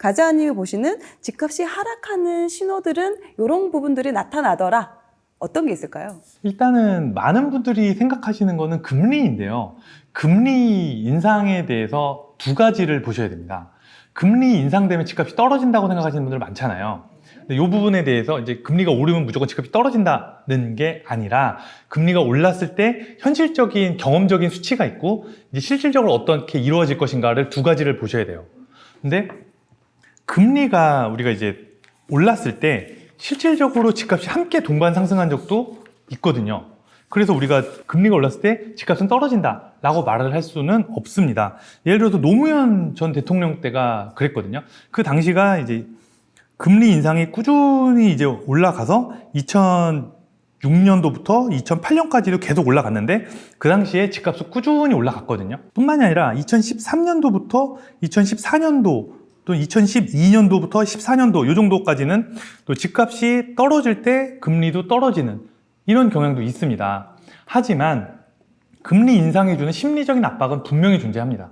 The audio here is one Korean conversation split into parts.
가자님이 보시는 집값이 하락하는 신호들은 이런 부분들이 나타나더라. 어떤 게 있을까요? 일단은 많은 분들이 생각하시는 거는 금리인데요. 금리 인상에 대해서 두 가지를 보셔야 됩니다. 금리 인상되면 집값이 떨어진다고 생각하시는 분들 많잖아요. 근데 이 부분에 대해서 이제 금리가 오르면 무조건 집값이 떨어진다는 게 아니라 금리가 올랐을 때 현실적인 경험적인 수치가 있고 이제 실질적으로 어떻게 이루어질 것인가를 두 가지를 보셔야 돼요. 근데 금리가 우리가 이제 올랐을 때 실질적으로 집값이 함께 동반 상승한 적도 있거든요. 그래서 우리가 금리가 올랐을 때 집값은 떨어진다 라고 말을 할 수는 없습니다. 예를 들어서 노무현 전 대통령 때가 그랬거든요. 그 당시가 이제 금리 인상이 꾸준히 이제 올라가서 2006년도부터 2008년까지도 계속 올라갔는데 그 당시에 집값은 꾸준히 올라갔거든요. 뿐만이 아니라 2013년도부터 2014년도 또 2012년도부터 14년도 이 정도까지는 또 집값이 떨어질 때 금리도 떨어지는 이런 경향도 있습니다. 하지만 금리 인상해 주는 심리적인 압박은 분명히 존재합니다.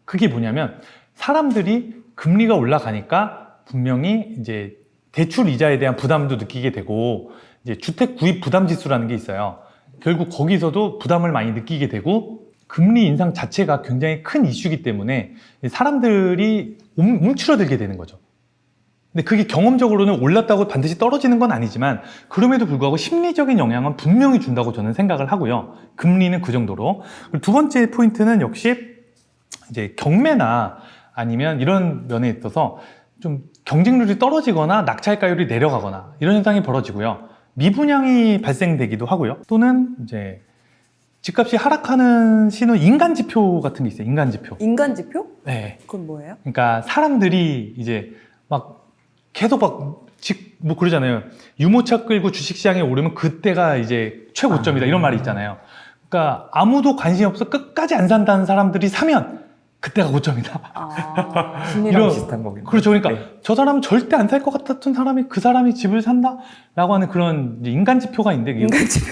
그게 뭐냐면 사람들이 금리가 올라가니까 분명히 이제 대출 이자에 대한 부담도 느끼게 되고 이제 주택 구입 부담 지수라는 게 있어요. 결국 거기서도 부담을 많이 느끼게 되고 금리 인상 자체가 굉장히 큰 이슈이기 때문에 사람들이 움츠러들게 되는 거죠. 근데 그게 경험적으로는 올랐다고 반드시 떨어지는 건 아니지만 그럼에도 불구하고 심리적인 영향은 분명히 준다고 저는 생각을 하고요. 금리는 그 정도로. 그리고 두 번째 포인트는 역시 이제 경매나 아니면 이런 면에 있어서 좀 경쟁률이 떨어지거나 낙찰가율이 내려가거나 이런 현상이 벌어지고요. 미분양이 발생되기도 하고요. 또는 이제 집값이 하락하는 신호 인간지표 같은 게 있어요. 인간지표. 인간지표? 네. 그건 뭐예요? 그러니까 사람들이 이제 막 계속 뭐 그러잖아요. 유모차 끌고 주식시장에 오르면 그때가 이제 최고점이다. 이런 말이 있잖아요. 그러니까 아무도 관심이 없어 끝까지 안 산다는 사람들이 사면 그때가 고점이다. 심리랑 비슷한 거겠네요. 그렇죠. 그러니까 네. 저 사람은 절대 안 살 것 같았던 사람이 그 사람이 집을 산다? 라고 하는 그런 이제 인간지표가 있는데 인간지표.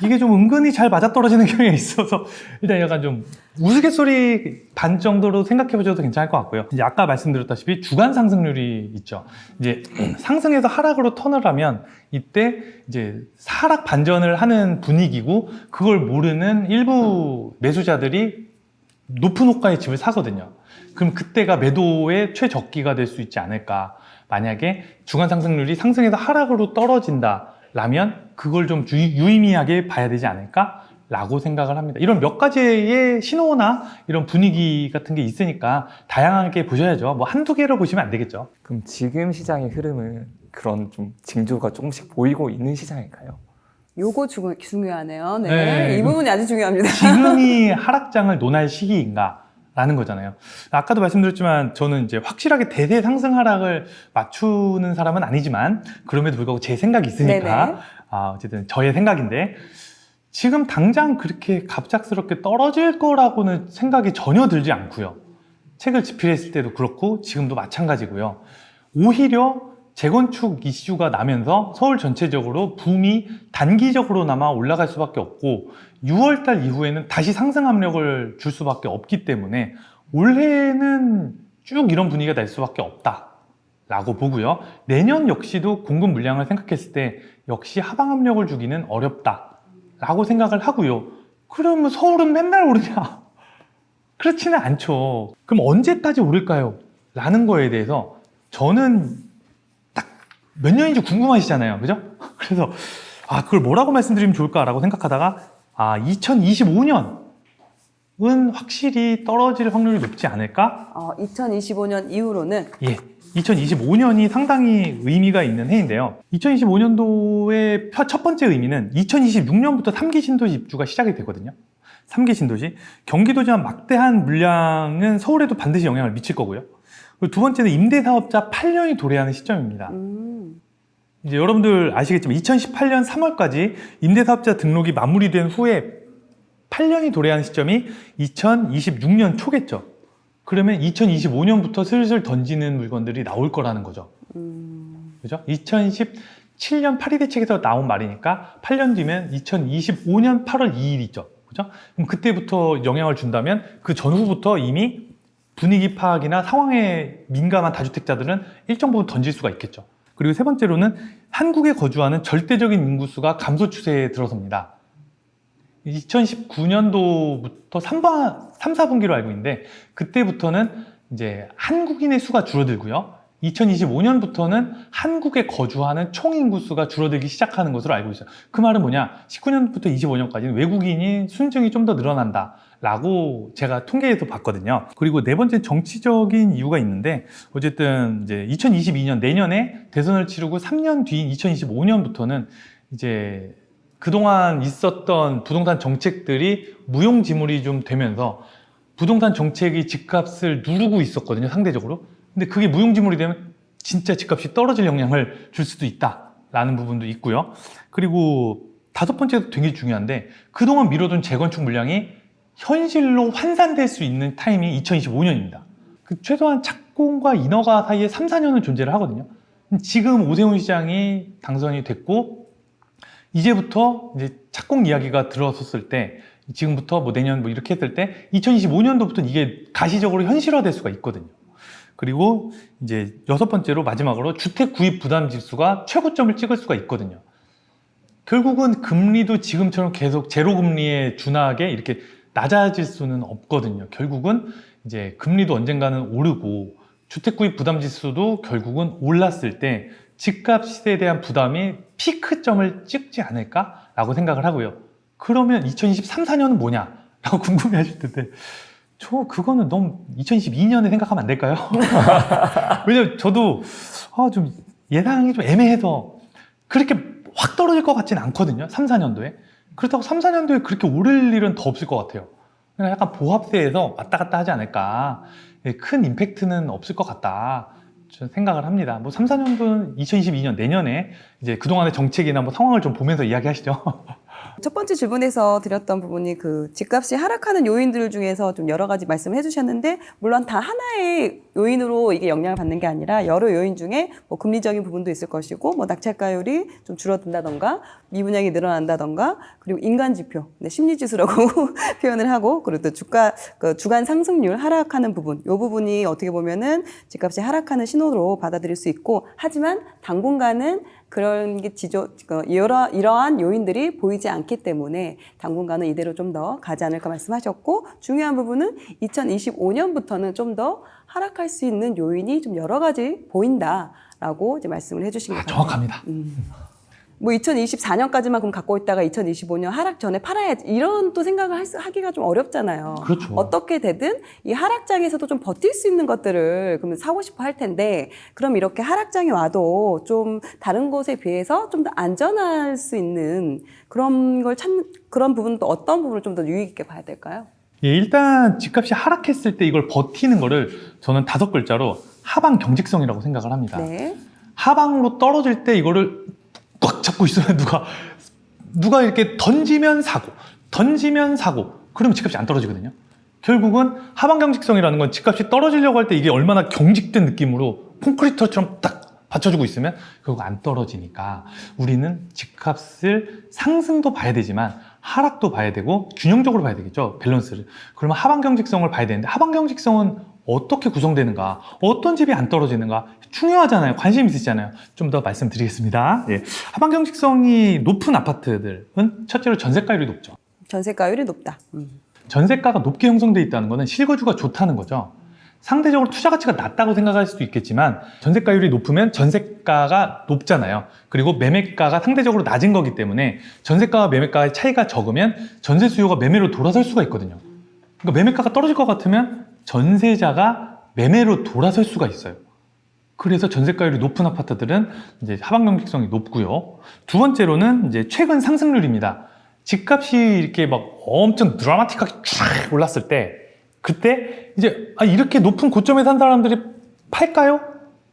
이게 좀 은근히 잘 맞아떨어지는 경향이 있어서 일단 약간 좀 우스갯소리 반 정도로 생각해 보셔도 괜찮을 것 같고요. 이제 아까 말씀드렸다시피 주간 상승률이 있죠. 이제 상승에서 하락으로 턴을 하면 이때 이제 하락 반전을 하는 분위기고 그걸 모르는 일부 매수자들이 높은 호가의 집을 사거든요. 그럼 그때가 매도의 최적기가 될 수 있지 않을까. 만약에 주간 상승률이 상승에서 하락으로 떨어진다라면 그걸 좀 유의미하게 봐야 되지 않을까 라고 생각을 합니다. 이런 몇 가지의 신호나 이런 분위기 같은 게 있으니까 다양하게 보셔야죠. 뭐 한두 개를 보시면 안 되겠죠. 그럼 지금 시장의 흐름은 그런 좀 징조가 조금씩 보이고 있는 시장일까요? 요거 중요하네요. 네. 네. 이 부분이 아주 중요합니다. 지금이 하락장을 논할 시기인가? 라는 거잖아요. 아까도 말씀드렸지만 저는 이제 확실하게 대세 상승 하락을 맞추는 사람은 아니지만 그럼에도 불구하고 제 생각이 있으니까 네네. 어쨌든 저의 생각인데 지금 당장 그렇게 갑작스럽게 떨어질 거라고는 생각이 전혀 들지 않고요. 책을 집필했을 때도 그렇고 지금도 마찬가지고요. 오히려 재건축 이슈가 나면서 서울 전체적으로 붐이 단기적으로나마 올라갈 수밖에 없고 6월달 이후에는 다시 상승 압력을 줄 수밖에 없기 때문에 올해는 쭉 이런 분위기가 날 수밖에 없다라고 보고요. 내년 역시도 공급 물량을 생각했을 때 역시 하방 압력을 주기는 어렵다라고 생각을 하고요. 그러면 서울은 맨날 오르냐? 그렇지는 않죠. 그럼 언제까지 오를까요? 라는 거에 대해서 저는 몇 년인지 궁금하시잖아요. 그죠? 그래서, 그걸 뭐라고 말씀드리면 좋을까라고 생각하다가, 2025년은 확실히 떨어질 확률이 높지 않을까? 2025년 이후로는 예. 2025년이 상당히 의미가 있는 해인데요. 2025년도의 첫 번째 의미는 2026년부터 3기 신도시 입주가 시작이 되거든요. 3기 신도시. 경기도지만 막대한 물량은 서울에도 반드시 영향을 미칠 거고요. 그리고 두 번째는 임대사업자 8년이 도래하는 시점입니다. 이제 여러분들 아시겠지만 2018년 3월까지 임대사업자 등록이 마무리된 후에 8년이 도래하는 시점이 2026년 초겠죠. 그러면 2025년부터 슬슬 던지는 물건들이 나올 거라는 거죠. 그죠? 2017년 파리 대책에서 나온 말이니까 8년 뒤면 2025년 8월 2일이죠. 그죠? 그럼 그때부터 영향을 준다면 그 전후부터 이미 분위기 파악이나 상황에 민감한 다주택자들은 일정 부분 던질 수가 있겠죠. 그리고 세 번째로는 한국에 거주하는 절대적인 인구수가 감소 추세에 들어섭니다. 2019년도부터 3, 4분기로 알고 있는데 그때부터는 이제 한국인의 수가 줄어들고요. 2025년부터는 한국에 거주하는 총 인구수가 줄어들기 시작하는 것으로 알고 있어요. 그 말은 뭐냐? 19년부터 25년까지는 외국인이 순증이 좀 더 늘어난다 라고 제가 통계에서 봤거든요. 그리고 네 번째 정치적인 이유가 있는데 어쨌든 이제 2022년 내년에 대선을 치르고 3년 뒤인 2025년부터는 이제 그동안 있었던 부동산 정책들이 무용지물이 좀 되면서 부동산 정책이 집값을 누르고 있었거든요, 상대적으로. 근데 그게 무용지물이 되면 진짜 집값이 떨어질 영향을 줄 수도 있다라는 부분도 있고요. 그리고 다섯 번째도 되게 중요한데 그동안 미뤄둔 재건축 물량이 현실로 환산될 수 있는 타임이 2025년입니다. 최소한 착공과 인허가 사이에 3, 4년은 존재를 하거든요. 지금 오세훈 시장이 당선이 됐고 이제부터 이제 착공 이야기가 들어섰을 때 지금부터 뭐 내년 뭐 이렇게 했을 때 2025년도부터 이게 가시적으로 현실화될 수가 있거든요. 그리고 이제 여섯 번째로 마지막으로 주택 구입 부담 지수가 최고점을 찍을 수가 있거든요. 결국은 금리도 지금처럼 계속 제로 금리에 준하게 이렇게 낮아질 수는 없거든요. 결국은 이제 금리도 언젠가는 오르고 주택 구입 부담 지수도 결국은 올랐을 때 집값에 대한 부담이 피크점을 찍지 않을까라고 생각을 하고요. 그러면 2023, 4년은 뭐냐? 라고 궁금해 하실 텐데 그거는 너무 2022년에 생각하면 안 될까요? 왜냐면 저도 좀 예상이 좀 애매해서 그렇게 확 떨어질 것 같지는 않거든요. 3, 4년도에. 그렇다고 3, 4년도에 그렇게 오를 일은 더 없을 것 같아요. 그냥 약간 보합세에서 왔다 갔다 하지 않을까. 큰 임팩트는 없을 것 같다. 저는 생각을 합니다. 뭐 3, 4년도는 2022년 내년에 이제 그동안의 정책이나 뭐 상황을 좀 보면서 이야기하시죠. 첫 번째 질문에서 드렸던 부분이 그 집값이 하락하는 요인들 중에서 좀 여러 가지 말씀해 주셨는데 물론 다 하나의 요인으로 이게 영향을 받는 게 아니라 여러 요인 중에 뭐 금리적인 부분도 있을 것이고 뭐 낙찰가율이 좀 줄어든다던가 미분양이 늘어난다던가 그리고 인간 지표, 심리 지수라고 표현을 하고 그리고 또 주간 상승률 하락하는 부분, 이 부분이 어떻게 보면은 집값이 하락하는 신호로 받아들일 수 있고 하지만 당분간은 그런 게 이러한 요인들이 보이지 않기 때문에 당분간은 이대로 좀 더 가지 않을까 말씀하셨고 중요한 부분은 2025년부터는 좀 더 하락할 수 있는 요인이 좀 여러 가지 보인다라고 이제 말씀을 해주신 것 같아요. 정확합니다. 뭐 2024년까지만 그럼 갖고 있다가 2025년 하락 전에 팔아야지 이런 또 생각을 하기가 좀 어렵잖아요. 그렇죠. 어떻게 되든 이 하락장에서도 좀 버틸 수 있는 것들을 그러면 사고 싶어 할 텐데 그럼 이렇게 하락장이 와도 좀 다른 곳에 비해서 좀 더 안전할 수 있는 그런 그런 부분도 어떤 부분을 좀 더 유의 깊게 봐야 될까요? 예, 일단 집값이 하락했을 때 이걸 버티는 거를 저는 5글자로 하방 경직성이라고 생각을 합니다. 네. 하방으로 떨어질 때 이거를 꽉 잡고 있으면 누가 이렇게 던지면 사고 그러면 집값이 안 떨어지거든요. 결국은 하방 경직성이라는 건 집값이 떨어지려고 할 때 이게 얼마나 경직된 느낌으로 콘크리트처럼 딱 받쳐주고 있으면 결국 안 떨어지니까 우리는 집값을 상승도 봐야 되지만 하락도 봐야 되고 균형적으로 봐야 되겠죠. 밸런스를. 그러면 하방 경직성을 봐야 되는데 하방 경직성은 어떻게 구성되는가, 어떤 집이 안 떨어지는가 중요하잖아요. 관심 있으시잖아요. 좀 더 말씀드리겠습니다. 예. 하방 경직성이 높은 아파트들은 첫째로 전세가율이 높죠. 전세가율이 높다. 전세가가 높게 형성되어 있다는 것은 실거주가 좋다는 거죠. 상대적으로 투자 가치가 낮다고 생각할 수도 있겠지만 전세가율이 높으면 전세가가 높잖아요. 그리고 매매가가 상대적으로 낮은 거기 때문에 전세가와 매매가의 차이가 적으면 전세 수요가 매매로 돌아설 수가 있거든요. 그러니까 매매가가 떨어질 것 같으면 전세자가 매매로 돌아설 수가 있어요. 그래서 전세가율이 높은 아파트들은 이제 하방 경직성이 높고요. 두 번째로는 이제 최근 상승률입니다. 집값이 이렇게 막 엄청 드라마틱하게 쫙 올랐을 때 그때 이제 이렇게 높은 고점에 산 사람들이 팔까요?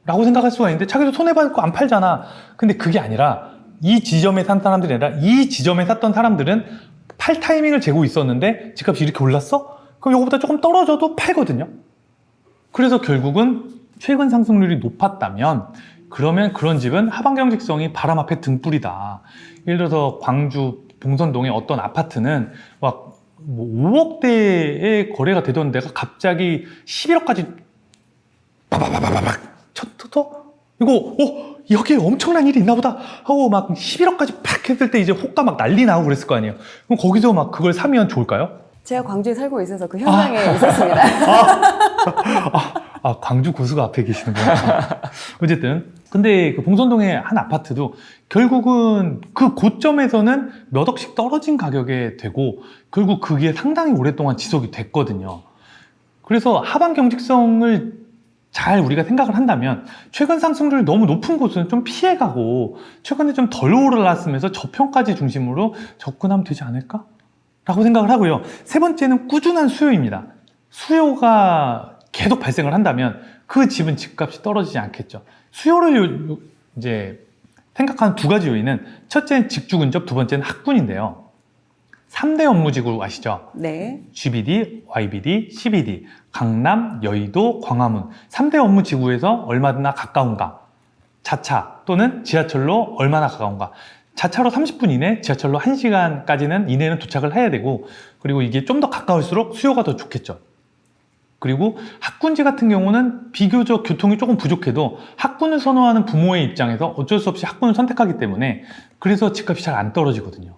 라고 생각할 수가 있는데 자기도 손해받고 안 팔잖아. 근데 그게 아니라 이 지점에 산 사람들이 아니라 이 지점에 샀던 사람들은 팔 타이밍을 재고 있었는데 집값이 이렇게 올랐어? 그럼 이거보다 조금 떨어져도 팔거든요. 그래서 결국은 최근 상승률이 높았다면 그러면 그런 집은 하방 경직성이 바람 앞에 등불이다. 예를 들어서 광주 봉선동의 어떤 아파트는 막 뭐 5억대의 거래가 되던 데가 갑자기 11억까지 바바바바박 쳐서 이거 여기에 엄청난 일이 있나 보다 하고 막 11억까지 팍 했을 때 이제 호가 막 난리 나고 그랬을 거 아니에요. 그럼 거기서 막 그걸 사면 좋을까요? 제가 광주에 살고 있어서 그 현장에 있었습니다. 광주 고수가 앞에 계시는구나. 어쨌든 근데 그 봉선동의 한 아파트도 결국은 그 고점에서는 몇 억씩 떨어진 가격에 되고 결국 그게 상당히 오랫동안 지속이 됐거든요. 그래서 하방 경직성을 잘 우리가 생각을 한다면 최근 상승률이 너무 높은 곳은 좀 피해가고 최근에 좀 덜 올랐으면서 저평가지 중심으로 접근하면 되지 않을까? 라고 생각을 하고요. 세 번째는 꾸준한 수요입니다. 수요가 계속 발생을 한다면 그 집은 집값이 떨어지지 않겠죠. 수요를 이제 생각하는 두 가지 요인은 첫째는 직주근접, 두 번째는 학군인데요. 3대 업무지구 아시죠? 네. GBD, YBD, CBD, 강남, 여의도, 광화문 3대 업무지구에서 얼마나 가까운가? 자차 또는 지하철로 얼마나 가까운가? 자차로 30분 이내, 지하철로 1시간까지는 이내는 도착을 해야 되고 그리고 이게 좀 더 가까울수록 수요가 더 좋겠죠. 그리고 학군지 같은 경우는 비교적 교통이 조금 부족해도 학군을 선호하는 부모의 입장에서 어쩔 수 없이 학군을 선택하기 때문에 그래서 집값이 잘 안 떨어지거든요.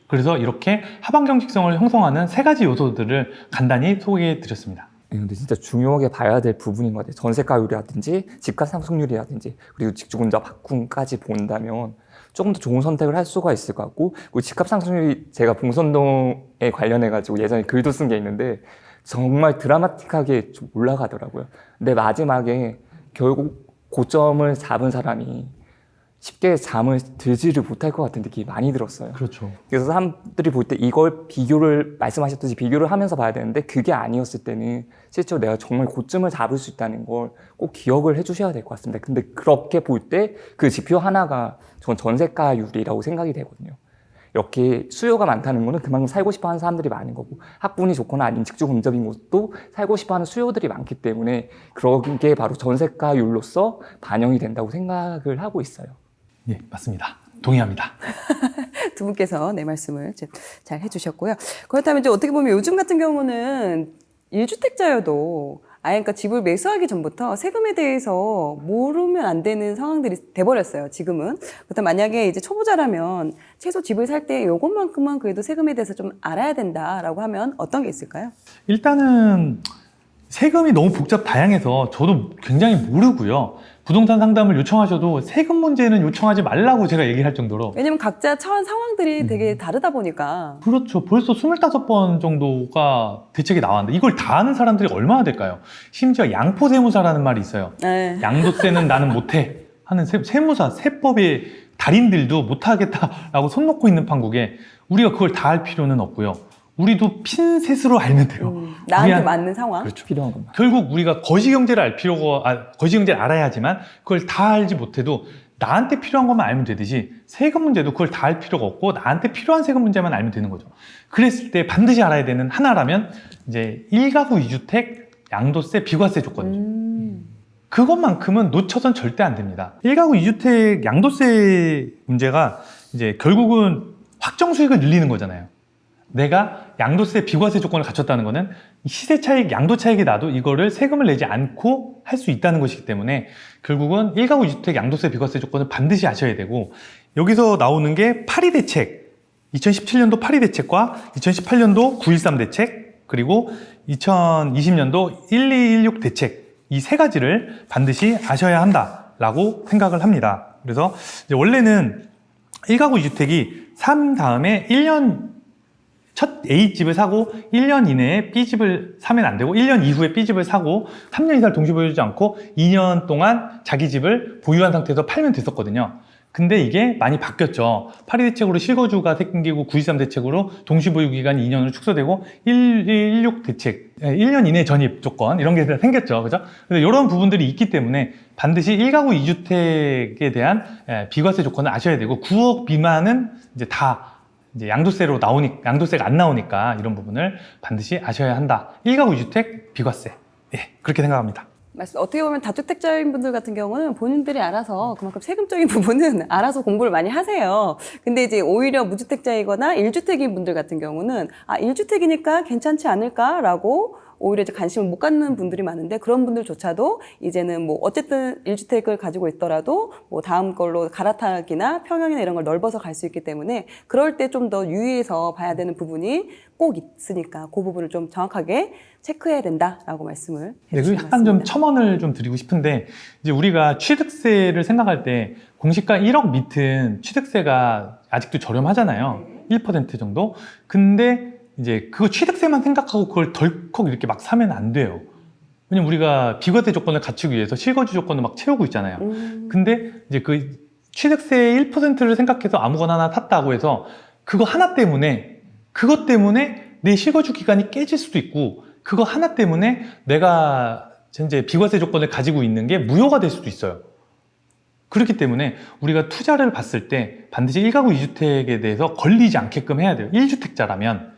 그래서 이렇게 하방 경직성을 형성하는 세 가지 요소들을 간단히 소개해 드렸습니다. 근데 진짜 중요하게 봐야 될 부분인 것 같아요. 전세가율이라든지 집값 상승률이라든지 그리고 직주근접 학군까지 본다면 조금 더 좋은 선택을 할 수가 있을 것 같고 그리고 집값 상승률이 제가 봉선동에 관련해가지고 예전에 글도 쓴 게 있는데 정말 드라마틱하게 좀 올라가더라고요. 근데 마지막에 결국 고점을 잡은 사람이 쉽게 잠을 들지를 못할 것 같은 느낌이 많이 들었어요. 그렇죠. 그래서 사람들이 볼 때 이걸 비교를 말씀하셨듯이 비교를 하면서 봐야 되는데 그게 아니었을 때는 실제로 내가 정말 고점을 잡을 수 있다는 걸 꼭 기억을 해주셔야 될 것 같습니다. 근데 그렇게 볼 때 그 지표 하나가 전 전세가율이라고 생각이 되거든요. 이렇게 수요가 많다는 거는 그만큼 살고 싶어 하는 사람들이 많은 거고 학군이 좋거나 아니면 직주근접인 곳도 살고 싶어 하는 수요들이 많기 때문에 그런 게 바로 전세가율로서 반영이 된다고 생각을 하고 있어요. 예, 맞습니다. 동의합니다. 두 분께서 내 말씀을 잘 해주셨고요. 그렇다면 이제 어떻게 보면 요즘 같은 경우는 1주택자여도 아예 그러니까 집을 매수하기 전부터 세금에 대해서 모르면 안 되는 상황들이 돼버렸어요. 지금은. 그렇다면 만약에 이제 초보자라면 최소 집을 살 때 요것만큼은 그래도 세금에 대해서 좀 알아야 된다라고 하면 어떤 게 있을까요? 일단은 세금이 너무 다양해서 저도 굉장히 모르고요. 부동산 상담을 요청하셔도 세금 문제는 요청하지 말라고 제가 얘기할 정도로 왜냐면 각자 처한 상황들이 되게 다르다 보니까. 그렇죠. 벌써 25번 정도가 대책이 나왔는데 이걸 다 아는 사람들이 얼마나 될까요? 심지어 양포세무사라는 말이 있어요. 네. 양도세는 나는 못해 하는 세무사, 세법의 달인들도 못하겠다라고 손 놓고 있는 판국에 우리가 그걸 다 할 필요는 없고요. 우리도 핀셋으로 알면 돼요. 나한테 우리한- 맞는 상황. 그렇죠. 필요한 겁니다. 결국 우리가 거시경제를 거시경제를 알아야 하지만 그걸 다 알지 못해도 나한테 필요한 것만 알면 되듯이 세금 문제도 그걸 다 알 필요가 없고 나한테 필요한 세금 문제만 알면 되는 거죠. 그랬을 때 반드시 알아야 되는 하나라면 이제 1가구 2주택 양도세 비과세 조건이죠. 그것만큼은 놓쳐선 절대 안 됩니다. 1가구 2주택 양도세 문제가 이제 결국은 확정 수익을 늘리는 거잖아요. 내가 양도세 비과세 조건을 갖췄다는 거는 시세 차익, 양도 차익이 나도 이거를 세금을 내지 않고 할 수 있다는 것이기 때문에 결국은 1가구 2주택 양도세 비과세 조건을 반드시 아셔야 되고 여기서 나오는 게 8.2 대책, 2017년도 8.2 대책과 2018년도 9.13 대책 그리고 2020년도 1216 대책 이 세 가지를 반드시 아셔야 한다라고 생각을 합니다. 그래서 이제 원래는 1가구 2주택이 산 다음에 1년 첫 A집을 사고 1년 이내에 B집을 사면 안 되고 1년 이후에 B집을 사고 3년 이상을 동시 보유하지 않고 2년 동안 자기 집을 보유한 상태에서 팔면 됐었거든요. 근데 이게 많이 바뀌었죠. 8.2 대책으로 실거주가 생기고 9.13 대책으로 동시 보유 기간이 2년으로 축소되고 116 대책, 1년 이내 전입 조건 이런 게 생겼죠. 그죠? 그래서 이런 부분들이 있기 때문에 반드시 1가구 2주택에 대한 비과세 조건을 아셔야 되고 9억 미만은 이제 다 이제 양도세가 안 나오니까 이런 부분을 반드시 아셔야 한다. 1가구 2주택 비과세. 예, 그렇게 생각합니다. 어떻게 보면 다주택자인 분들 같은 경우는 본인들이 알아서 그만큼 세금적인 부분은 알아서 공부를 많이 하세요. 근데 이제 오히려 무주택자이거나 1주택인 분들 같은 경우는 1주택이니까 괜찮지 않을까라고 오히려 이제 관심을 못 갖는 분들이 많은데 그런 분들조차도 이제는 뭐 어쨌든 1주택을 가지고 있더라도 뭐 다음 걸로 갈아타기나 평형이나 이런 걸 넓어서 갈 수 있기 때문에 그럴 때 좀 더 유의해서 봐야 되는 부분이 꼭 있으니까 그 부분을 좀 정확하게 체크해야 된다라고 말씀을 네, 해주신 그 것 약간 좀 같습니다. 첨언을 좀 드리고 싶은데 이제 우리가 취득세를 생각할 때 공시가 1억 밑은 취득세가 아직도 저렴하잖아요. 1% 정도. 근데 이제 그거 취득세만 생각하고 그걸 덜컥 이렇게 막 사면 안 돼요. 왜냐면 우리가 비과세 조건을 갖추기 위해서 실거주 조건을 막 채우고 있잖아요. 근데 이제 그 취득세 1%를 생각해서 아무거나 하나 샀다고 해서 그거 하나 때문에 그것 때문에 내 실거주 기간이 깨질 수도 있고 그거 하나 때문에 내가 현재 비과세 조건을 가지고 있는 게 무효가 될 수도 있어요. 그렇기 때문에 우리가 투자를 봤을 때 반드시 1가구 2주택에 대해서 걸리지 않게끔 해야 돼요. 1주택자라면.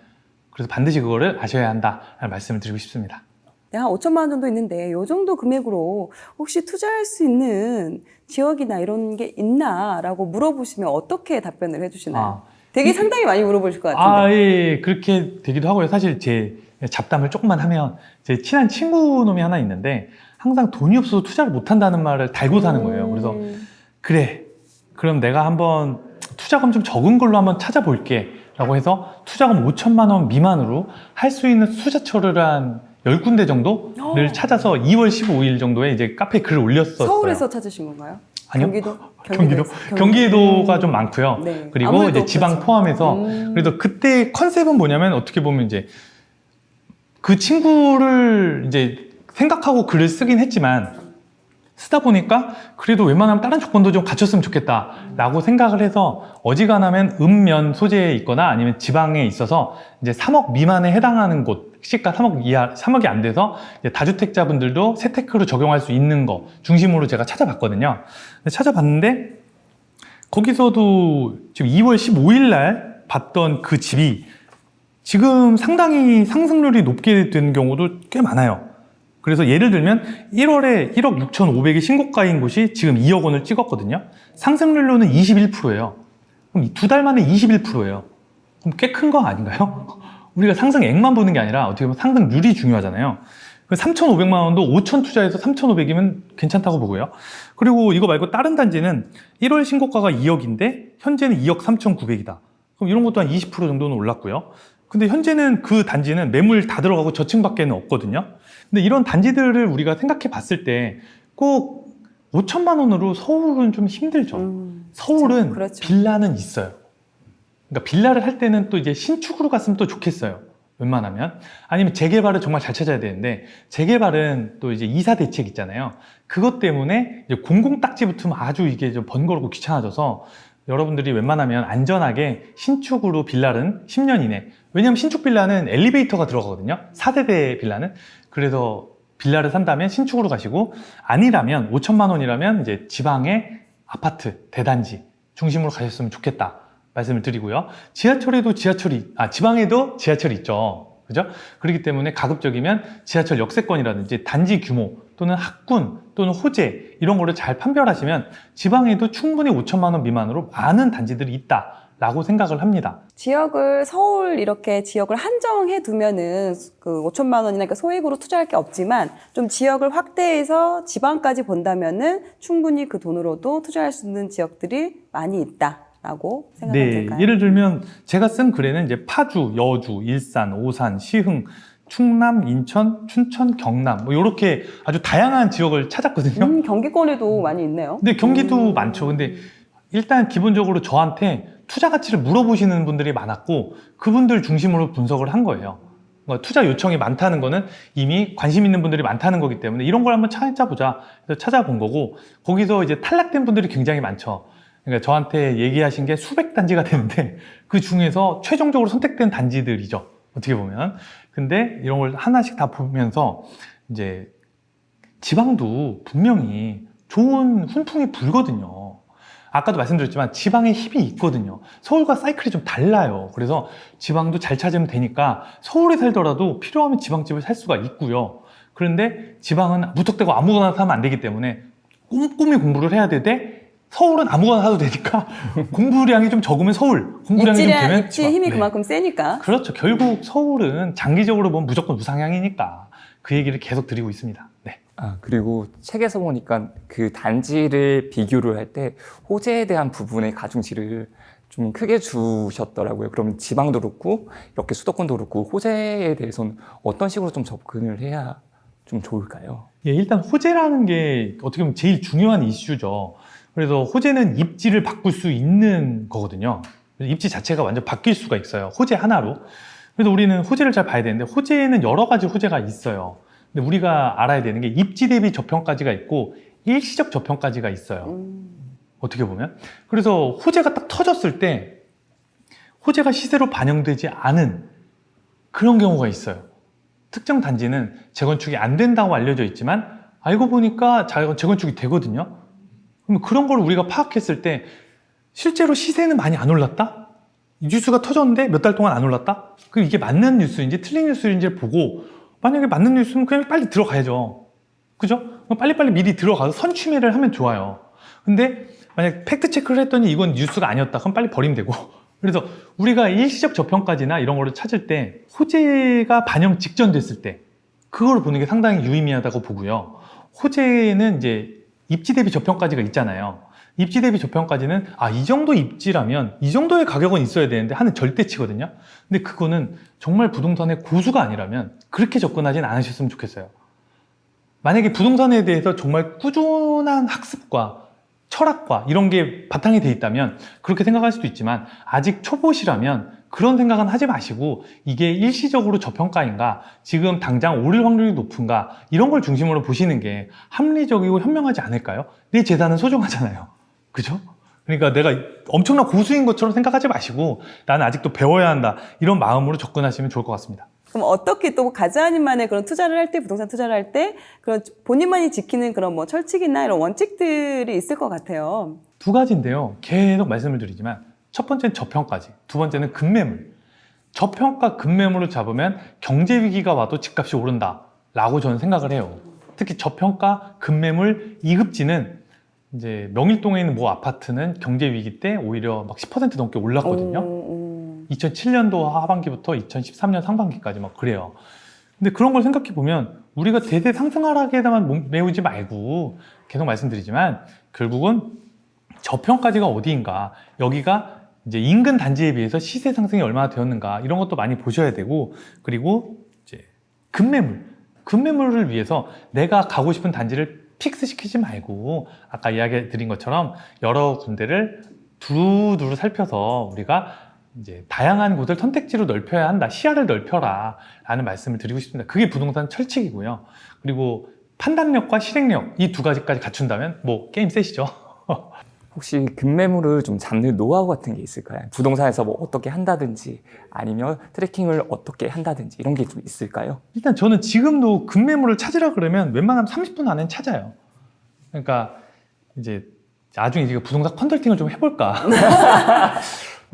그래서 반드시 그거를 아셔야 한다라는 말씀을 드리고 싶습니다. 네, 한 5천만 원 정도 있는데 이 정도 금액으로 혹시 투자할 수 있는 지역이나 이런 게 있나라고 물어보시면 어떻게 답변을 해주시나요? 되게 상당히 많이 물어보실 것 같은데. 예, 그렇게 되기도 하고요. 사실 제 잡담을 조금만 하면 제 친한 친구 놈이 하나 있는데 항상 돈이 없어서 투자를 못 한다는 말을 달고 사는 거예요. 그래서 그래, 그럼 내가 한번 투자금 좀 적은 걸로 한번 찾아볼게 라고 해서 투자금 5천만 원 미만으로 할 수 있는 투자처를 한 10군데 정도를 찾아서 2월 15일 정도에 이제 카페에 글을 올렸었어요. 서울에서 찾으신 건가요? 아니요. 경기도? 경기도가 좀 많고요. 네. 그리고 아무래도 이제 지방 그렇죠. 포함해서 그래도 그때 컨셉은 뭐냐면 어떻게 보면 이제 그 친구를 이제 생각하고 글을 쓰긴 했지만 쓰다 보니까 그래도 웬만하면 다른 조건도 좀 갖췄으면 좋겠다라고 생각을 해서 어지간하면 읍면 소재에 있거나 아니면 지방에 있어서 이제 3억 미만에 해당하는 곳, 시가 3억 이하, 3억이 안 돼서 이제 다주택자분들도 세테크로 적용할 수 있는 거 중심으로 제가 찾아봤거든요. 찾아봤는데 거기서도 지금 2월 15일 날 봤던 그 집이 지금 상당히 상승률이 높게 된 경우도 꽤 많아요. 그래서 예를 들면 1월에 1억 6,500이 신고가인 곳이 지금 2억 원을 찍었거든요. 상승률로는 21%예요. 그럼 2달 만에 21%예요. 그럼 꽤 큰 거 아닌가요? 우리가 상승액만 보는 게 아니라 어떻게 보면 상승률이 중요하잖아요. 3,500만 원도 5천 투자해서 3,500이면 괜찮다고 보고요. 그리고 이거 말고 다른 단지는 1월 신고가가 2억인데 현재는 2억 3,900이다. 그럼 이런 것도 한 20% 정도는 올랐고요. 근데 현재는 그 단지는 매물 다 들어가고 저층밖에는 없거든요. 근데 이런 단지들을 우리가 생각해 봤을 때 꼭 5천만 원으로 서울은 좀 힘들죠. 서울은 그렇죠. 빌라는 있어요. 그러니까 빌라를 할 때는 또 이제 신축으로 갔으면 또 좋겠어요. 웬만하면. 아니면 재개발을 정말 잘 찾아야 되는데 재개발은 또 이제 이사 대책 있잖아요. 그것 때문에 이제 공공딱지 붙으면 아주 이게 좀 번거롭고 귀찮아져서 여러분들이 웬만하면 안전하게 신축으로 빌라는 10년 이내. 왜냐면 신축 빌라는 엘리베이터가 들어가거든요. 4세대 빌라는. 그래서 빌라를 산다면 신축으로 가시고 아니라면 5천만 원이라면 이제 지방의 아파트, 대단지 중심으로 가셨으면 좋겠다 말씀을 드리고요. 지하철에도 지방에도 지하철이 있죠. 그죠? 그렇기 때문에 가급적이면 지하철 역세권이라든지 단지 규모 또는 학군 또는 호재 이런 거를 잘 판별하시면 지방에도 충분히 5천만 원 미만으로 많은 단지들이 있다라고 생각을 합니다. 지역을 서울 이렇게 지역을 한정해 두면은 그 5천만 원이나 그 소액으로 투자할 게 없지만 좀 지역을 확대해서 지방까지 본다면은 충분히 그 돈으로도 투자할 수 있는 지역들이 많이 있다라고 생각하면 될까요? 예를 들면 제가 쓴 글에는 이제 파주, 여주, 일산, 오산, 시흥, 충남, 인천, 춘천, 경남 뭐 이렇게 아주 다양한 지역을 찾았거든요. 경기권에도 많이 있네요. 근데 경기도 많죠. 근데 일단 기본적으로 저한테 투자 가치를 물어보시는 분들이 많았고 그분들 중심으로 분석을 한 거예요. 그러니까 투자 요청이 많다는 거는 이미 관심 있는 분들이 많다는 거기 때문에 이런 걸 한번 찾아보자 해서 찾아본 거고 거기서 이제 탈락된 분들이 굉장히 많죠. 그러니까 저한테 얘기하신 게 수백 단지가 되는데 그 중에서 최종적으로 선택된 단지들이죠. 어떻게 보면. 근데 이런 걸 하나씩 다 보면서 이제 지방도 분명히 좋은 훈풍이 불거든요. 아까도 말씀드렸지만 지방에 힘이 있거든요. 서울과 사이클이 좀 달라요. 그래서 지방도 잘 찾으면 되니까 서울에 살더라도 필요하면 지방집을 살 수가 있고요. 그런데 지방은 무턱대고 아무거나 사면 안 되기 때문에 꼼꼼히 공부를 해야 되되 서울은 아무거나 사도 되니까 공부량이 좀 적으면 서울, 공부량이 좀 되면 입지의 힘이 네. 그만큼 세니까. 그렇죠. 결국 서울은 장기적으로 보면 무조건 우상향이니까 그 얘기를 계속 드리고 있습니다. 네. 그리고 책에서 보니까 그 단지를 비교를 할 때 호재에 대한 부분의 가중치를 좀 크게 주셨더라고요. 그럼 지방도 그렇고 이렇게 수도권도 그렇고 호재에 대해서는 어떤 식으로 좀 접근을 해야 좀 좋을까요? 예, 일단 호재라는 게 어떻게 보면 제일 중요한 이슈죠. 그래서 호재는 입지를 바꿀 수 있는 거거든요. 입지 자체가 완전 바뀔 수가 있어요. 호재 하나로. 그래서 우리는 호재를 잘 봐야 되는데 호재는 여러 가지 호재가 있어요. 근데 우리가 알아야 되는 게 입지 대비 저평가지가 있고 일시적 저평가지가 있어요. 어떻게 보면. 그래서 호재가 딱 터졌을 때 호재가 시세로 반영되지 않은 그런 경우가 있어요. 특정 단지는 재건축이 안 된다고 알려져 있지만 알고 보니까 재건축이 되거든요. 그럼 그런 걸 우리가 파악했을 때 실제로 시세는 많이 안 올랐다? 뉴스가 터졌는데 몇 달 동안 안 올랐다? 그럼 이게 맞는 뉴스인지 틀린 뉴스인지를 보고 만약에 맞는 뉴스면 그냥 빨리 들어가야죠. 그죠? 빨리빨리 미리 들어가서 선취매를 하면 좋아요. 근데 만약 팩트 체크를 했더니 이건 뉴스가 아니었다. 그럼 빨리 버리면 되고. 그래서 우리가 일시적 저평가지나 이런 거를 찾을 때 호재가 반영 직전 됐을 때 그걸 보는 게 상당히 유의미하다고 보고요. 호재는 이제 입지 대비 저평가지가 있잖아요. 입지 대비 저평가지는 이 정도 입지라면 이 정도의 가격은 있어야 되는데 하는 절대치거든요. 근데 그거는 정말 부동산의 고수가 아니라면 그렇게 접근하진 않으셨으면 좋겠어요. 만약에 부동산에 대해서 정말 꾸준한 학습과 철학과 이런 게 바탕이 돼 있다면 그렇게 생각할 수도 있지만 아직 초보시라면 그런 생각은 하지 마시고 이게 일시적으로 저평가인가 지금 당장 오를 확률이 높은가 이런 걸 중심으로 보시는 게 합리적이고 현명하지 않을까요? 내 재산은 소중하잖아요. 그죠? 그러니까 내가 엄청난 고수인 것처럼 생각하지 마시고 나는 아직도 배워야 한다 이런 마음으로 접근하시면 좋을 것 같습니다. 그럼 어떻게 또 가즈아님만의 그런 투자를 할 때, 부동산 투자를 할 때 그런 본인만이 지키는 그런 뭐 철칙이나 이런 원칙들이 있을 것 같아요. 두 가지인데요. 계속 말씀을 드리지만 첫 번째는 저평가지, 두 번째는 급매물. 저평가 급매물을 잡으면 경제 위기가 와도 집값이 오른다라고 저는 생각을 해요. 특히 저평가 급매물 2급지는 이제 명일동에 있는 모 아파트는 경제 위기 때 오히려 막 10% 넘게 올랐거든요. 2007년도 하반기부터 2013년 상반기까지 막 그래요. 근데 그런 걸 생각해 보면 우리가 대대 상승 하락에다만 메우지 말고 계속 말씀드리지만 결국은 저평가지가 어디인가, 여기가 이제 인근 단지에 비해서 시세 상승이 얼마나 되었는가 이런 것도 많이 보셔야 되고, 그리고 이제 급매물을 위해서 내가 가고 싶은 단지를 픽스 시키지 말고 아까 이야기 드린 것처럼 여러 군데를 두루두루 살펴서 우리가 이제 다양한 곳을 선택지로 넓혀야 한다. 시야를 넓혀라 라는 말씀을 드리고 싶습니다. 그게 부동산 철칙이고요. 그리고 판단력과 실행력 이 두 가지까지 갖춘다면 뭐 게임 셋이죠. 혹시 급매물을 좀 잡는 노하우 같은 게 있을까요? 부동산에서 뭐 어떻게 한다든지 아니면 트래킹을 어떻게 한다든지 이런 게 좀 있을까요? 일단 저는 지금도 급매물을 찾으라 그러면 웬만하면 30분 안에 찾아요. 그러니까 이제 나중에 제가 부동산 컨설팅을 좀 해볼까.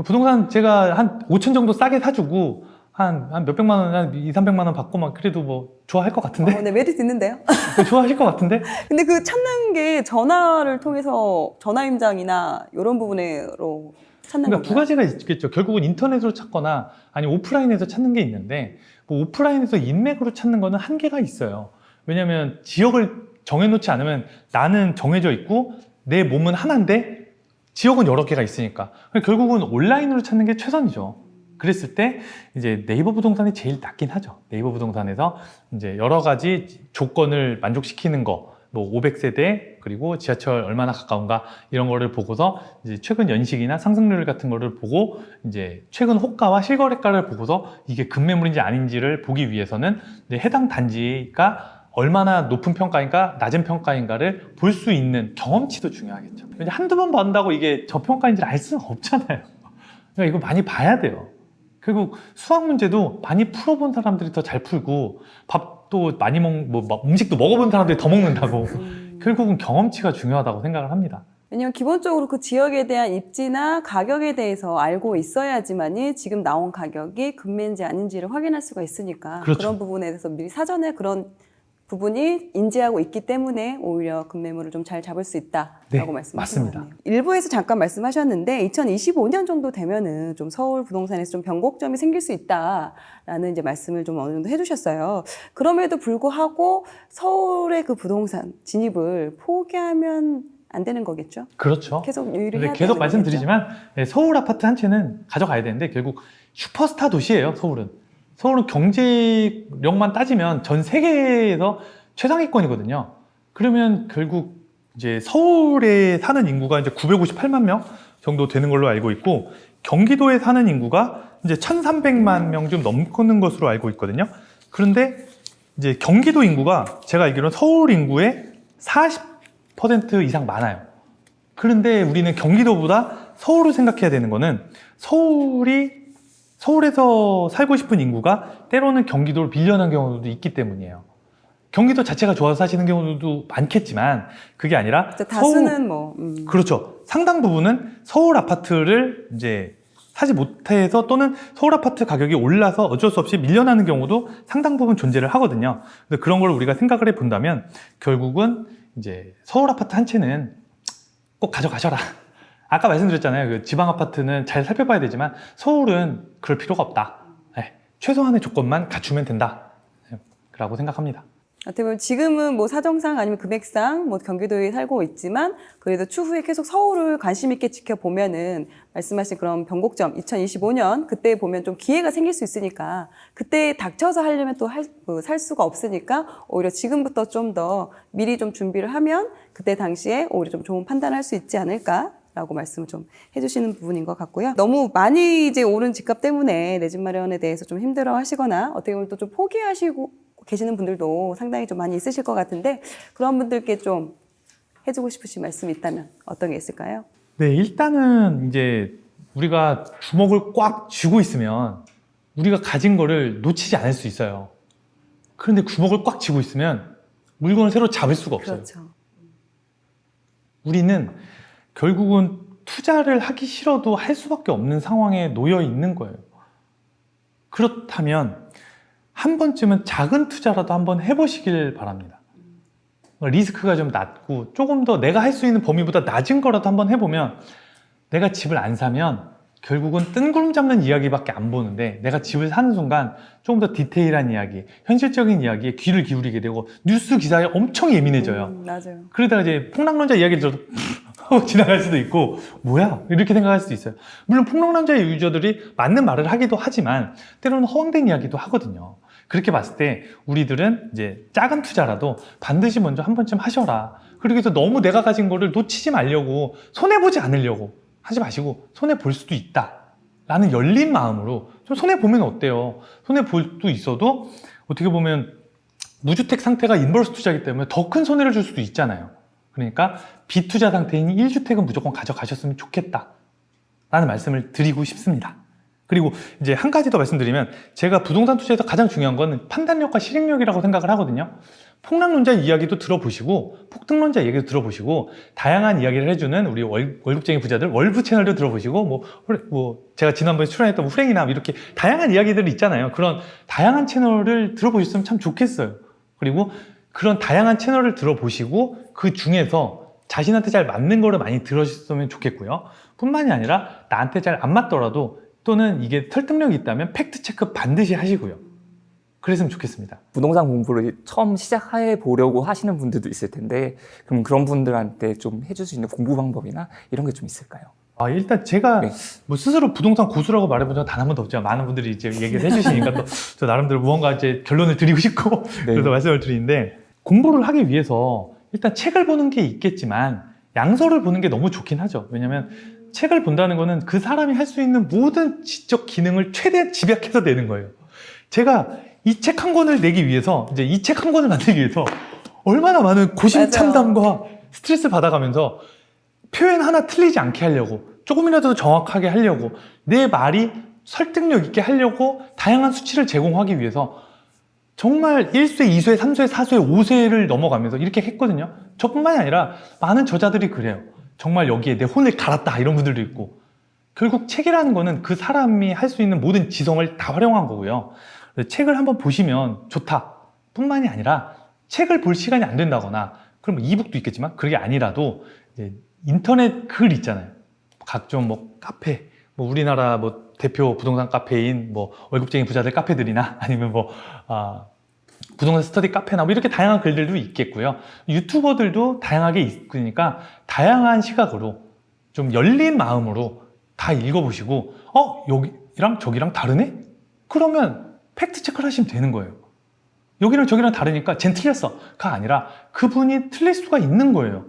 부동산 제가 한 5천 정도 싸게 사주고 한 몇백만 원, 한 2, 300만 원 받고 막 그래도 뭐 좋아할 것 같은데? 네, 메리트 있는데요. 좋아하실 것 같은데? 근데 그 찾는 게 전화를 통해서 전화 임장이나 이런 부분으로 찾는 그러니까 두 건가요? 가지가 있겠죠. 결국은 인터넷으로 찾거나 아니면 오프라인에서 찾는 게 있는데 뭐 오프라인에서 인맥으로 찾는 거는 한계가 있어요. 왜냐하면 지역을 정해놓지 않으면 나는 정해져 있고 내 몸은 하나인데 지역은 여러 개가 있으니까 결국은 온라인으로 찾는 게 최선이죠. 그랬을 때 이제 네이버 부동산이 제일 낫긴 하죠. 네이버 부동산에서 이제 여러 가지 조건을 만족시키는 거, 뭐 500세대 그리고 지하철 얼마나 가까운가 이런 거를 보고서 이제 최근 연식이나 상승률 같은 거를 보고 이제 최근 호가와 실거래가를 보고서 이게 급매물인지 아닌지를 보기 위해서는 이제 해당 단지가 얼마나 높은 평가인가 낮은 평가인가를 볼 수 있는 경험치도 중요하겠죠. 한두 번 본다고 이게 저평가인지를 알 수는 없잖아요. 그러니까 이거 많이 봐야 돼요. 그리고 수학 문제도 많이 풀어본 사람들이 더 잘 풀고 밥도 많이 음식도 먹어본 사람들이 더 먹는다고. 결국은 경험치가 중요하다고 생각을 합니다. 왜냐면 기본적으로 그 지역에 대한 입지나 가격에 대해서 알고 있어야지만이 지금 나온 가격이 급매인지 아닌지를 확인할 수가 있으니까 그렇죠. 그런 부분에 대해서 미리 사전에 그런 부분이 인지하고 있기 때문에 오히려 급매물을 좀 잘 잡을 수 있다라고 네, 말씀하신 맞습니다. 것 같네요. 일부에서 잠깐 말씀하셨는데 2025년 정도 되면은 좀 서울 부동산에서 좀 변곡점이 생길 수 있다라는 이제 말씀을 좀 어느 정도 해주셨어요. 그럼에도 불구하고 서울의 그 부동산 진입을 포기하면 안 되는 거겠죠? 그렇죠. 계속 유의를 근데 해야 계속 되는 말씀드리지만 네, 서울 아파트 한 채는 가져가야 되는데 결국 슈퍼스타 도시예요. 서울은 경제력만 따지면 전 세계에서 최상위권이거든요. 그러면 결국 이제 서울에 사는 인구가 이제 958만 명 정도 되는 걸로 알고 있고 경기도에 사는 인구가 이제 1,300만 명 좀 넘는 것으로 알고 있거든요. 그런데 이제 경기도 인구가 제가 알기로는 서울 인구의 40% 이상 많아요. 그런데 우리는 경기도보다 서울을 생각해야 되는 거는 서울에서 살고 싶은 인구가 때로는 경기도를 빌려는 경우도 있기 때문이에요. 경기도 자체가 좋아서 사시는 경우도 많겠지만 그게 아니라 진짜 다수는 그렇죠. 상당 부분은 서울 아파트를 이제 사지 못해서 또는 서울 아파트 가격이 올라서 어쩔 수 없이 밀려나는 경우도 상당 부분 존재를 하거든요. 근데 그런 걸 우리가 생각을 해 본다면 결국은 이제 서울 아파트 한 채는 꼭 가져가셔라. 아까 말씀드렸잖아요. 그 지방 아파트는 잘 살펴봐야 되지만 서울은 그럴 필요가 없다. 네, 최소한의 조건만 갖추면 된다. 라고 생각합니다. 어떻게 보면 지금은 뭐 사정상 아니면 금액상 뭐 경기도에 살고 있지만 그래도 추후에 계속 서울을 관심 있게 지켜보면은 말씀하신 그런 변곡점 2025년 그때 보면 좀 기회가 생길 수 있으니까 그때 닥쳐서 하려면 또 살 수가 없으니까 오히려 지금부터 좀 더 미리 좀 준비를 하면 그때 당시에 오히려 좀 좋은 판단을 할 수 있지 않을까 라고 말씀을 좀 해주시는 부분인 것 같고요. 너무 많이 이제 오른 집값 때문에 내 집 마련에 대해서 좀 힘들어 하시거나 어떻게 보면 또 좀 포기하시고 계시는 분들도 상당히 좀 많이 있으실 것 같은데 그런 분들께 좀 해주고 싶으신 말씀이 있다면 어떤 게 있을까요? 네, 일단은 이제 우리가 주먹을 꽉 쥐고 있으면 우리가 가진 거를 놓치지 않을 수 있어요. 그런데 주먹을 꽉 쥐고 있으면 물건을 새로 잡을 수가 없어요. 그렇죠. 우리는 결국은 투자를 하기 싫어도 할 수밖에 없는 상황에 놓여 있는 거예요. 그렇다면 한 번쯤은 작은 투자라도 한번 해보시길 바랍니다. 리스크가 좀 낮고 조금 더 내가 할 수 있는 범위보다 낮은 거라도 한번 해보면 내가 집을 안 사면 결국은 뜬구름 잡는 이야기밖에 안 보는데 내가 집을 사는 순간 조금 더 디테일한 이야기, 현실적인 이야기에 귀를 기울이게 되고 뉴스 기사에 엄청 예민해져요. 맞아요. 그러다가 이제 폭락론자 이야기를 들어도 하고 지나갈 수도 있고 뭐야? 이렇게 생각할 수도 있어요. 물론 폭락론자의 유저들이 맞는 말을 하기도 하지만 때로는 허황된 이야기도 하거든요. 그렇게 봤을 때 우리들은 이제 작은 투자라도 반드시 먼저 한 번쯤 하셔라. 그리고 해서 너무 내가 가진 거를 놓치지 말려고 손해보지 않으려고 하지 마시고 손해볼 수도 있다 라는 열린 마음으로 좀 손해보면 어때요? 손해볼 수도 있어도 어떻게 보면 무주택 상태가 인버스 투자이기 때문에 더 큰 손해를 줄 수도 있잖아요. 그러니까 비투자 상태인 1주택은 무조건 가져가셨으면 좋겠다 라는 말씀을 드리고 싶습니다. 그리고 이제 한 가지 더 말씀드리면 제가 부동산 투자에서 가장 중요한 건 판단력과 실행력이라고 생각을 하거든요. 폭락론자 이야기도 들어보시고 폭등론자 이야기도 들어보시고 다양한 이야기를 해주는 우리 월급쟁이 부자들 월부 채널도 들어보시고 뭐 제가 지난번에 출연했던 후랭이남 이렇게 다양한 이야기들이 있잖아요. 그런 다양한 채널을 들어보셨으면 참 좋겠어요. 그리고 그런 다양한 채널을 들어보시고 그 중에서 자신한테 잘 맞는 거를 많이 들으셨으면 좋겠고요. 뿐만이 아니라 나한테 잘 안 맞더라도 또는 이게 설득력이 있다면 팩트 체크 반드시 하시고요. 그랬으면 좋겠습니다. 부동산 공부를 처음 시작해 보려고 하시는 분들도 있을 텐데 그럼 그런 분들한테 좀 해줄 수 있는 공부 방법이나 이런 게 좀 있을까요? 일단 제가 네. 뭐 스스로 부동산 고수라고 말해본 적은 단 한 번도 없지만 많은 분들이 이제 얘기를 해주시니까 또 저 나름대로 무언가 이제 결론을 드리고 싶고 네. 그래서 말씀을 드리는데 공부를 하기 위해서 일단 책을 보는 게 있겠지만 양서를 보는 게 너무 좋긴 하죠. 왜냐면 책을 본다는 거는 그 사람이 할 수 있는 모든 지적 기능을 최대한 집약해서 내는 거예요. 제가 이 책 한 권을 내기 위해서 이제 이 책 한 권을 만들기 위해서 얼마나 많은 고심참담과 스트레스 받아가면서 표현 하나 틀리지 않게 하려고 조금이라도 정확하게 하려고 내 말이 설득력 있게 하려고 다양한 수치를 제공하기 위해서 정말 1쇄, 2쇄, 3쇄, 4쇄, 5쇄를 넘어가면서 이렇게 했거든요. 저뿐만이 아니라 많은 저자들이 그래요. 정말 여기에 내 혼을 갈았다 이런 분들도 있고 결국 책이라는 거는 그 사람이 할 수 있는 모든 지성을 다 활용한 거고요. 책을 한번 보시면 좋다 뿐만이 아니라 책을 볼 시간이 안 된다거나, 그럼 이북도 있겠지만 그게 아니라도 이제 인터넷 글 있잖아요. 각종 뭐 카페, 뭐 우리나라 뭐 대표 부동산 카페인 뭐 월급쟁이 부자들 카페들이나 아니면 뭐 부동산 스터디 카페나 뭐 이렇게 다양한 글들도 있겠고요. 유튜버들도 다양하게 있으니까 다양한 시각으로 좀 열린 마음으로 다 읽어보시고 여기랑 저기랑 다르네? 그러면 팩트 체크를 하시면 되는 거예요. 여기랑 저기랑 다르니까 쟨 틀렸어가 아니라 그분이 틀릴 수가 있는 거예요.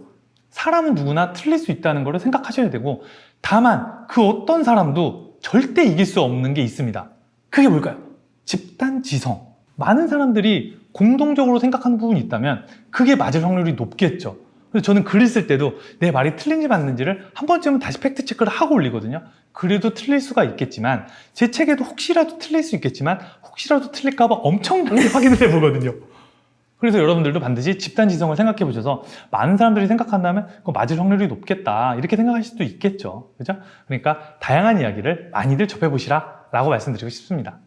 사람은 누구나 틀릴 수 있다는 걸 생각하셔야 되고, 다만 그 어떤 사람도 절대 이길 수 없는 게 있습니다. 그게 뭘까요? 집단지성. 많은 사람들이 공동적으로 생각하는 부분이 있다면 그게 맞을 확률이 높겠죠. 그래서 저는 글을 쓸 때도 내 말이 틀린지 맞는지를 한 번쯤은 다시 팩트 체크를 하고 올리거든요. 그래도 틀릴 수가 있겠지만, 제 책에도 혹시라도 틀릴 수 있겠지만 혹시라도 틀릴까봐 엄청나게 확인을 해보거든요. 그래서 여러분들도 반드시 집단지성을 생각해 보셔서, 많은 사람들이 생각한다면 그거 맞을 확률이 높겠다 이렇게 생각하실 수도 있겠죠. 그죠? 그러니까 다양한 이야기를 많이들 접해보시라 라고 말씀드리고 싶습니다.